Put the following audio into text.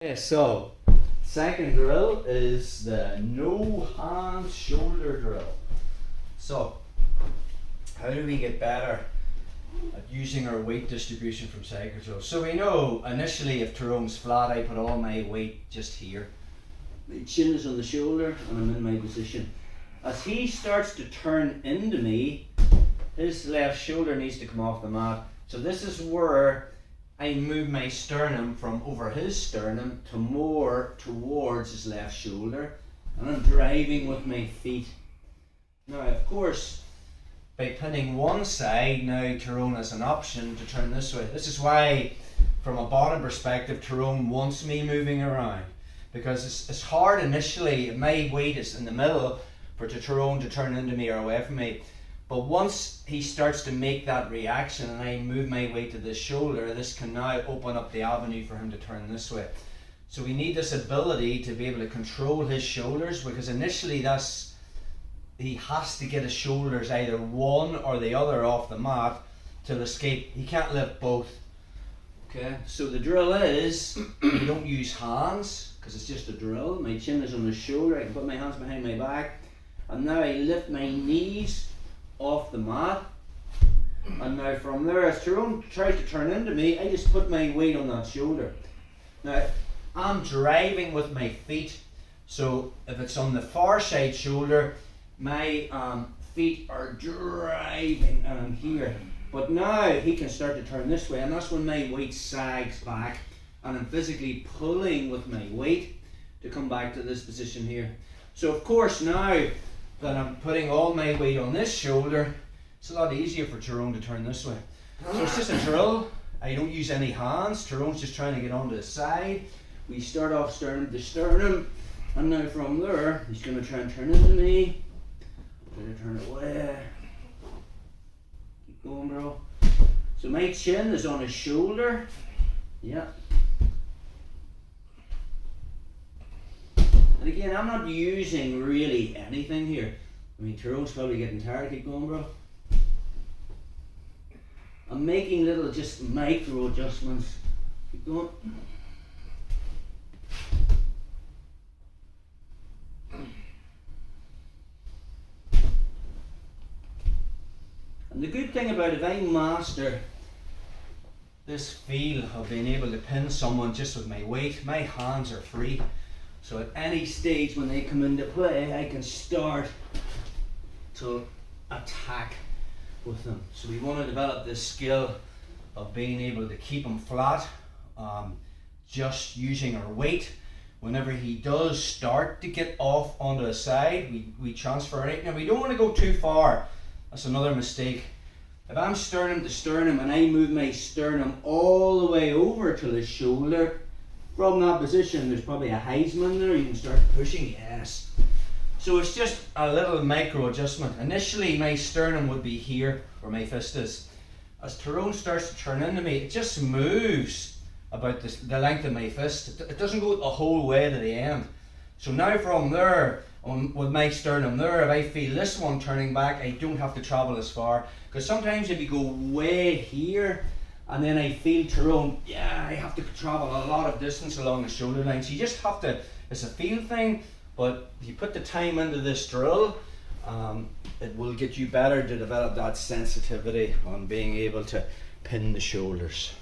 Okay, so second drill is the no hand shoulder drill. So how do we get better at using our weight distribution from side control? So we know initially if Tyrone's flat, I put all my weight just here. My chin is on the shoulder and I'm in my position. As he starts to turn into me, his left shoulder needs to come off the mat. So this is where I move my sternum from over his sternum to more towards his left shoulder, and I'm driving with my feet. Now, of course, by pinning one side, now Tyrone has an option to turn this way. This is why, from a bottom perspective, Tyrone wants me moving around, because it's hard initially, if my weight is in the middle, for Tyrone to turn into me or away from me. But once he starts to make that reaction and I move my weight to this shoulder, this can now open up the avenue for him to turn this way. So we need this ability to be able to control his shoulders, because initially he has to get his shoulders either one or the other off the mat to escape. He can't lift both. Okay, so the drill is, we don't use hands because it's just a drill. My chin is on the shoulder, I can put my hands behind my back, and now I lift my knees off the mat, and now from there, as Tyrone tries to turn into me, I just put my weight on that shoulder. Now I'm driving with my feet, so if it's on the far side shoulder, my feet are driving and I'm here. But now he can start to turn this way, and that's when my weight sags back and I'm physically pulling with my weight to come back to this position here. So of course now that I'm putting all my weight on this shoulder, it's a lot easier for Tyrone to turn this way. So it's just a drill. I don't use any hands. Tyrone's just trying to get onto the side. We start off sternum to sternum, and now from there he's going to try and turn into me. I'm going to turn away. Keep going, bro. So my chin is on his shoulder. Yeah. And again, I'm not using really anything here. I mean, Tyrone's probably getting tired. Keep going, bro. I'm making little just micro adjustments. Keep going. And the good thing about it, if I master this feel of being able to pin someone just with my weight, my hands are free. So at any stage when they come into play, I can start to attack with them. So we want to develop this skill of being able to keep him flat, just using our weight. Whenever he does start to get off onto a side, we transfer it. Now we don't want to go too far. That's another mistake. If I'm sternum to sternum and I move my sternum all the way over to the shoulder, from that position, there's probably a Heisman there, you can start pushing, yes. So it's just a little micro adjustment. Initially my sternum would be here where my fist is. As Tyrone starts to turn into me, it just moves about the length of my fist. It doesn't go the whole way to the end. So now from there, with my sternum there, if I feel this one turning back, I don't have to travel as far. Because sometimes if you go way here, and then I feel Tyrone, yeah, I have to travel a lot of distance along the shoulder line. So you just have to, it's a feel thing, but if you put the time into this drill, it will get you better to develop that sensitivity on being able to pin the shoulders.